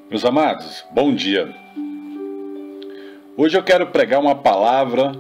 Meus amados, bom dia. Hoje eu quero pregar uma palavra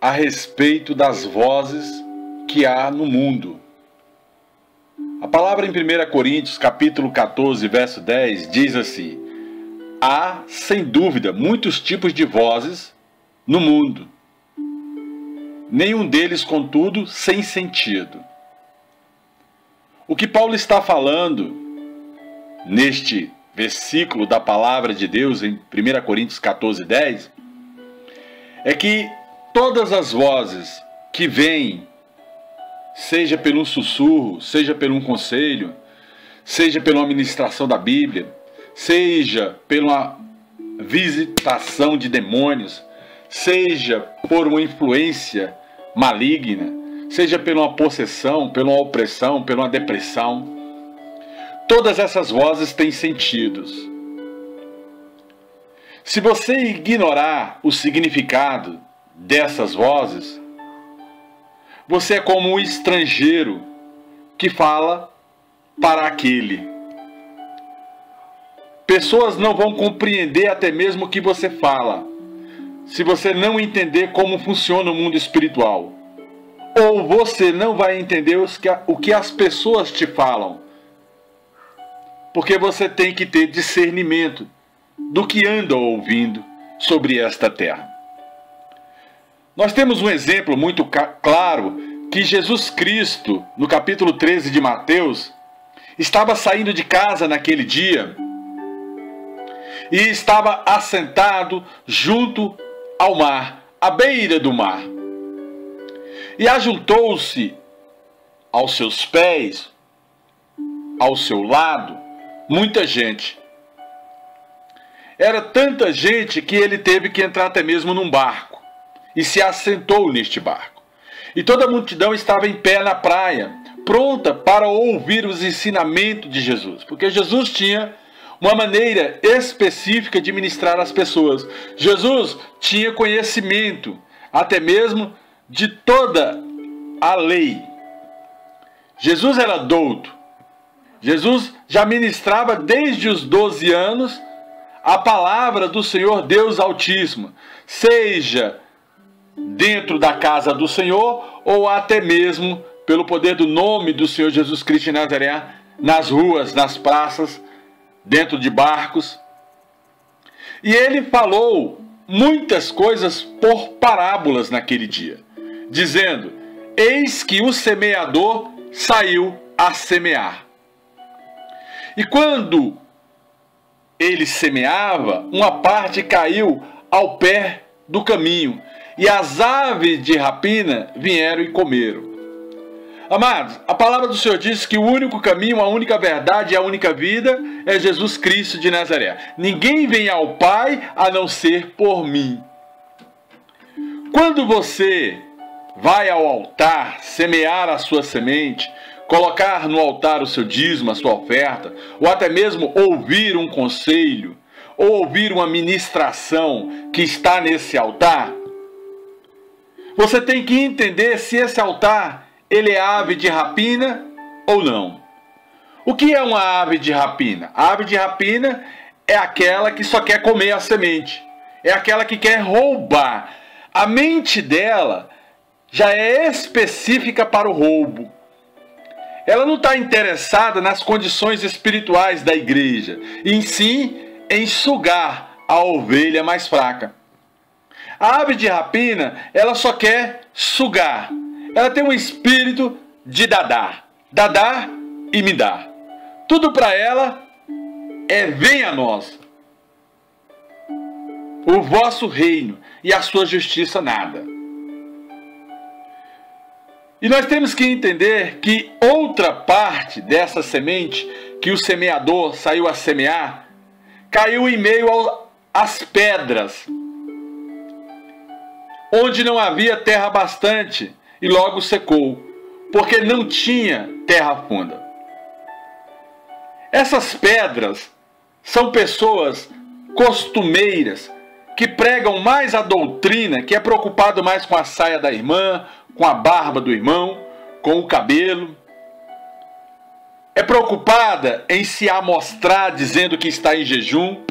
a respeito das vozes que há no mundo. A palavra em 1 Coríntios, capítulo 14, verso 10, diz assim: há, sem dúvida, muitos tipos de vozes no mundo. Nenhum deles, contudo, sem sentido. O que Paulo está falando neste versículo da palavra de Deus em 1 Coríntios 14, 10, é que todas as vozes que vêm, seja pelo sussurro, seja pelo um conselho, seja pela ministração da Bíblia, seja pela visitação de demônios, seja por uma influência maligna, seja pela uma possessão, pela uma opressão, pela uma depressão, todas essas vozes têm sentidos. Se você ignorar o significado dessas vozes, você é como um estrangeiro que fala para aquele. Pessoas não vão compreender até mesmo o que você fala, se você não entender como funciona o mundo espiritual. Ou você não vai entender o que as pessoas te falam. Porque você tem que ter discernimento do que anda ouvindo sobre esta terra. Nós temos um exemplo muito claro que Jesus Cristo, no capítulo 13 de Mateus, estava saindo de casa naquele dia e estava assentado junto ao mar, à beira do mar. E ajuntou-se aos seus pés, ao seu lado, muita gente. Era tanta gente que ele teve que entrar até mesmo num barco e se assentou neste barco. E toda a multidão estava em pé na praia, pronta para ouvir os ensinamentos de Jesus, porque Jesus tinha uma maneira específica de ministrar às pessoas. Jesus tinha conhecimento até mesmo de toda a lei. Jesus era douto. Jesus já ministrava desde os 12 anos a palavra do Senhor Deus Altíssimo, seja dentro da casa do Senhor ou até mesmo pelo poder do nome do Senhor Jesus Cristo de Nazaré, nas ruas, nas praças, dentro de barcos. E ele falou muitas coisas por parábolas naquele dia, dizendo: eis que o semeador saiu a semear. E quando ele semeava, uma parte caiu ao pé do caminho, e as aves de rapina vieram e comeram. Amados, a palavra do Senhor diz que o único caminho, a única verdade e a única vida é Jesus Cristo de Nazaré. Ninguém vem ao Pai a não ser por mim. Quando você vai ao altar semear a sua semente, colocar no altar o seu dízimo, a sua oferta, ou até mesmo ouvir um conselho, ou ouvir uma ministração que está nesse altar, você tem que entender se esse altar ele é ave de rapina ou não. O que é uma ave de rapina? A ave de rapina é aquela que só quer comer a semente, é aquela que quer roubar. A mente dela já é específica para o roubo. Ela não está interessada nas condições espirituais da igreja, em si, em sugar a ovelha mais fraca. A ave de rapina, ela só quer sugar. Ela tem um espírito de dadar. Dadar e me dar. Tudo para ela é: venha a nós o vosso reino e a sua justiça nada. E nós temos que entender que outra parte dessa semente que o semeador saiu a semear, caiu em meio às pedras, onde não havia terra bastante, e logo secou, porque não tinha terra funda. Essas pedras são pessoas costumeiras, que pregam mais a doutrina, que é preocupado mais com a saia da irmã, com a barba do irmão, com o cabelo. é preocupada em se amostrar dizendo que está em jejum,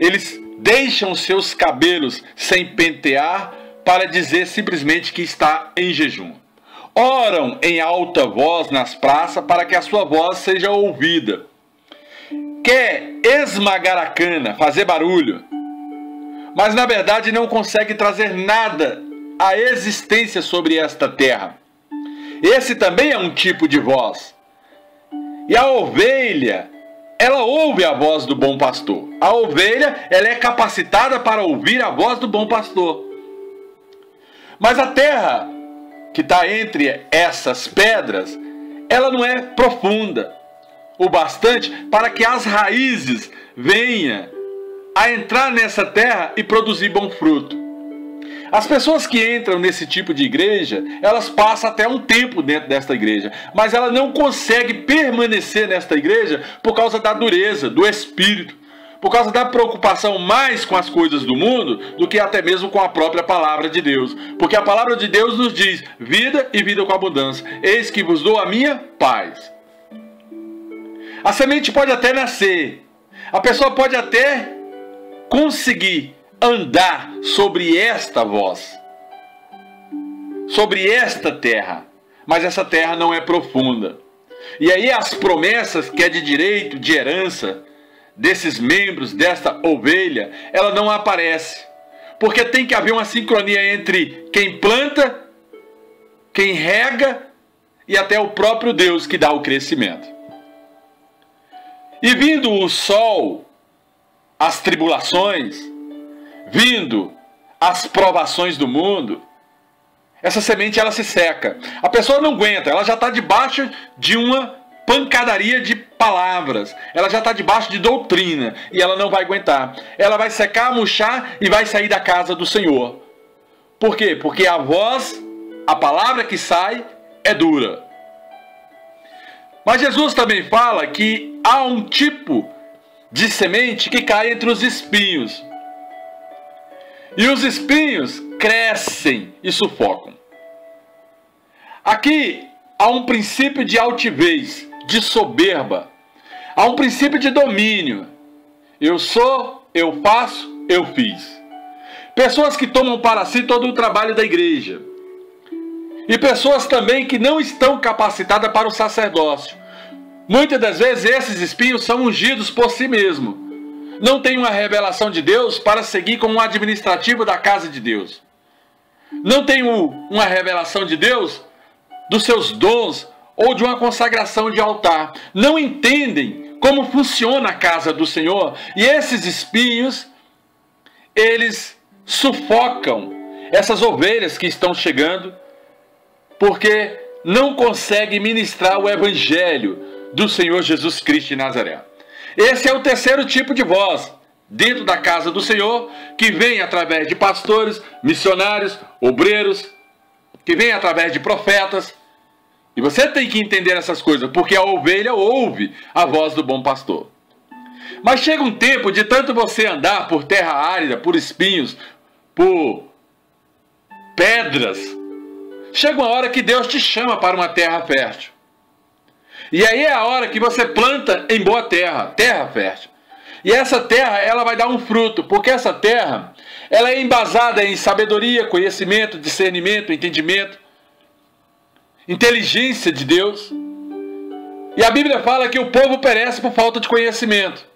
eles deixam seus cabelos sem pentear para dizer simplesmente que está em jejum. Oram em alta voz nas praças para que a sua voz seja ouvida. Quer esmagar a cana, fazer barulho, mas na verdade não consegue trazer nada à existência sobre esta terra. Esse também é um tipo de voz. E a ovelha, ela ouve a voz do bom pastor. A ovelha, ela é capacitada para ouvir a voz do bom pastor. Mas a terra que está entre essas pedras, ela não é profunda o bastante para que as raízes venham a entrar nessa terra e produzir bom fruto. As pessoas que entram nesse tipo de igreja, elas passam até um tempo dentro desta igreja, mas ela não consegue permanecer nesta igreja por causa da dureza, do espírito, por causa da preocupação mais com as coisas do mundo do que até mesmo com a própria palavra de Deus. Porque a palavra de Deus nos diz, vida e vida com abundância. Eis que vos dou a minha paz. A semente pode até nascer, a pessoa pode até conseguir andar sobre esta voz, sobre esta terra, mas essa terra não é profunda. E aí as promessas que é de direito, de herança, desses membros, desta ovelha, ela não aparece. Porque tem que haver uma sincronia entre quem planta, quem rega e até o próprio Deus que dá o crescimento. E vindo o sol, as tribulações, vindo as provações do mundo, essa semente ela se seca. A pessoa não aguenta, ela já está debaixo de uma pancadaria de palavras, ela já está debaixo de doutrina e ela não vai aguentar. Ela vai secar, murchar e vai sair da casa do Senhor. Por quê? Porque a voz, a palavra que sai é dura. Mas Jesus também fala que há um tipo de semente que cai entre os espinhos. E os espinhos crescem e sufocam. Aqui há um princípio de altivez, de soberba. Há um princípio de domínio. Eu sou, eu faço, eu fiz. Pessoas que tomam para si todo o trabalho da igreja. E pessoas também que não estão capacitadas para o sacerdócio. Muitas das vezes esses espinhos são ungidos por si mesmos. Não tem uma revelação de Deus para seguir como um administrativo da casa de Deus. Não tem uma revelação de Deus dos seus dons ou de uma consagração de altar. Não entendem como funciona a casa do Senhor. E esses espinhos, eles sufocam essas ovelhas que estão chegando, porque não conseguem ministrar o evangelho do Senhor Jesus Cristo de Nazaré. Esse é o terceiro tipo de voz dentro da casa do Senhor, que vem através de pastores, missionários, obreiros, que vem através de profetas. E você tem que entender essas coisas, porque a ovelha ouve a voz do bom pastor. Mas chega um tempo de tanto você andar por terra árida, por espinhos, por pedras, chega uma hora que Deus te chama para uma terra fértil. E aí é a hora que você planta em boa terra, terra fértil. E essa terra, ela vai dar um fruto, porque essa terra, ela é embasada em sabedoria, conhecimento, discernimento, entendimento, inteligência de Deus. E a Bíblia fala que o povo perece por falta de conhecimento.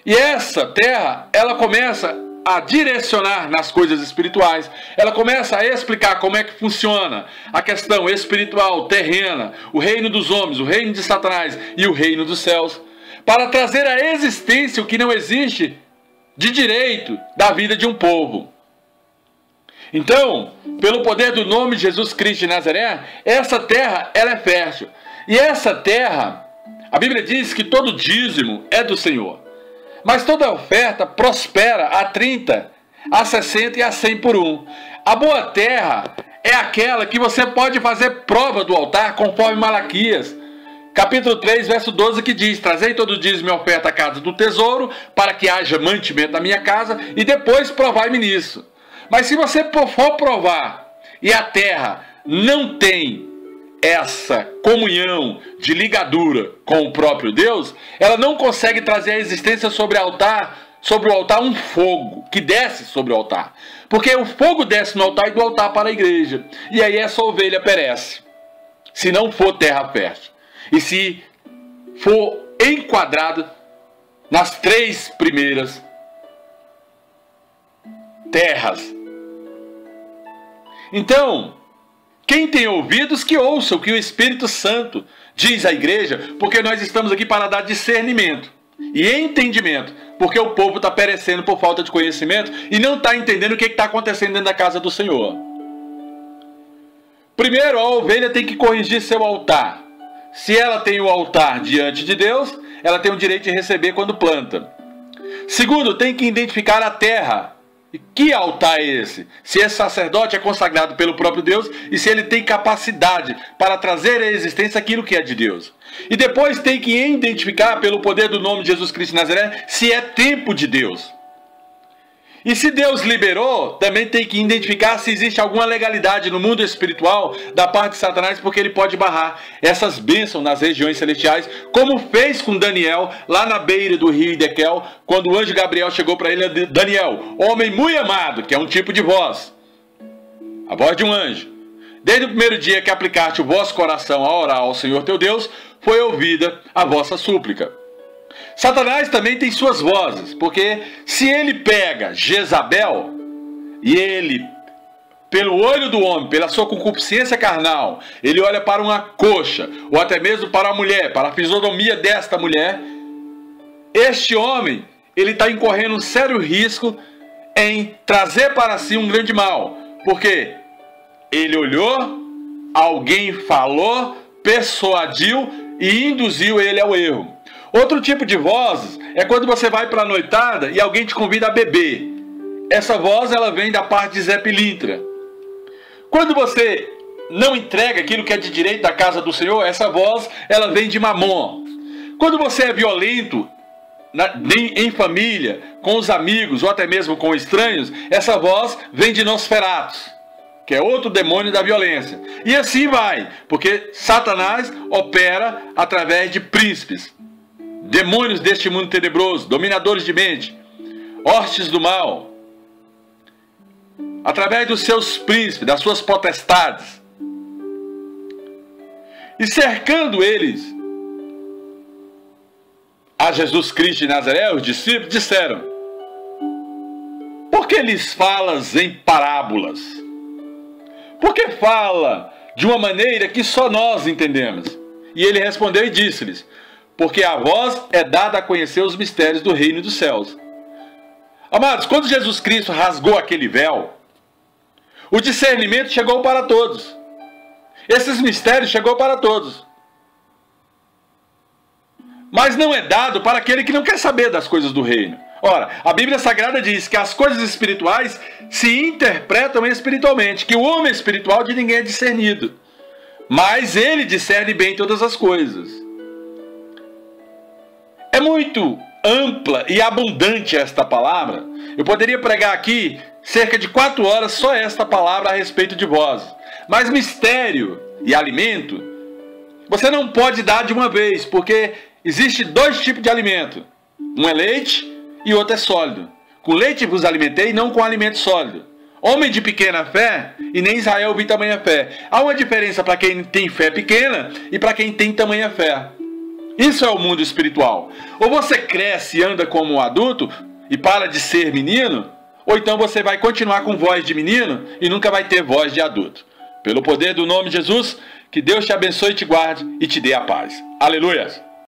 E essa terra, ela começa a direcionar nas coisas espirituais. Ela começa a explicar como é que funciona a questão espiritual, terrena, o reino dos homens, o reino de Satanás e o reino dos céus, para trazer à existência o que não existe de direito da vida de um povo. Então, pelo poder do nome de Jesus Cristo de Nazaré, essa terra, ela é fértil. E essa terra, a Bíblia diz que todo dízimo é do Senhor. Mas toda oferta prospera a 30, a 60 e a 100 por um. A boa terra é aquela que você pode fazer prova do altar, conforme Malaquias, capítulo 3, verso 12, que diz: trazei todo o dízimo e oferta à casa do tesouro, para que haja mantimento na minha casa, e depois provai-me nisso. Mas se você for provar, e a terra não tem essa comunhão de ligadura com o próprio Deus, ela não consegue trazer à existência sobre o altar um fogo que desce sobre o altar. Porque o fogo desce no altar e do altar para a igreja. E aí essa ovelha perece, se não for terra fértil. E se for enquadrada nas 3 primeiras terras. Então, quem tem ouvidos que ouça o que o Espírito Santo diz à igreja, porque nós estamos aqui para dar discernimento e entendimento, porque o povo está perecendo por falta de conhecimento e não está entendendo o que está acontecendo dentro da casa do Senhor. Primeiro, a ovelha tem que corrigir seu altar. Se ela tem o altar diante de Deus, ela tem o direito de receber quando planta. Segundo, tem que identificar a terra. E que altar é esse? Se esse sacerdote é consagrado pelo próprio Deus e se ele tem capacidade para trazer à existência aquilo que é de Deus. E depois tem que identificar pelo poder do nome de Jesus Cristo de Nazaré se é tempo de Deus. E se Deus liberou, também tem que identificar se existe alguma legalidade no mundo espiritual da parte de Satanás, porque ele pode barrar essas bênçãos nas regiões celestiais, como fez com Daniel, lá na beira do rio Edequel, quando o anjo Gabriel chegou para ele: Daniel, homem muito amado, que é um tipo de voz, a voz de um anjo. Desde o primeiro dia que aplicaste o vosso coração a orar ao Senhor teu Deus, foi ouvida a vossa súplica. Satanás também tem suas vozes, porque se ele pega Jezabel e ele, pelo olho do homem, pela sua concupiscência carnal, ele olha para uma coxa, ou até mesmo para a mulher, para a fisionomia desta mulher, este homem, ele está incorrendo um sério risco em trazer para si um grande mal, porque ele olhou, alguém falou, persuadiu e induziu ele ao erro. Outro tipo de vozes é quando você vai para a noitada e alguém te convida a beber. Essa voz, ela vem da parte de Zé Pilintra. Quando você não entrega aquilo que é de direito da casa do Senhor, essa voz, ela vem de Mamon. Quando você é violento em família, com os amigos ou até mesmo com estranhos, essa voz vem de Nosferatus, que é outro demônio da violência. E assim vai, porque Satanás opera através de príncipes, demônios deste mundo tenebroso, dominadores de mente, hostes do mal, através dos seus príncipes, das suas potestades. E cercando eles a Jesus Cristo de Nazaré, os discípulos disseram: por que lhes falas em parábolas? Por que fala de uma maneira que só nós entendemos? E ele respondeu e disse-lhes: porque a vós é dada a conhecer os mistérios do reino dos céus. Amados, quando Jesus Cristo rasgou aquele véu, o discernimento chegou para todos. Esses mistérios chegou para todos. Mas não é dado para aquele que não quer saber das coisas do reino. Ora, a Bíblia Sagrada diz que as coisas espirituais se interpretam espiritualmente, que o homem espiritual de ninguém é discernido, mas ele discerne bem todas as coisas. É muito ampla e abundante esta palavra. Eu poderia pregar aqui cerca de 4 horas só esta palavra a respeito de vozes. Mas mistério e alimento, você não pode dar de uma vez, porque existe 2 tipos de alimento. Um é leite e outro é sólido. Com leite vos alimentei, não com alimento sólido. Homem de pequena fé, e nem Israel vi tamanha fé. Há uma diferença para quem tem fé pequena e para quem tem tamanha fé. Isso é o mundo espiritual. Ou você cresce e anda como um adulto e para de ser menino, ou então você vai continuar com voz de menino e nunca vai ter voz de adulto. Pelo poder do nome de Jesus, que Deus te abençoe e te guarde e te dê a paz. Aleluia!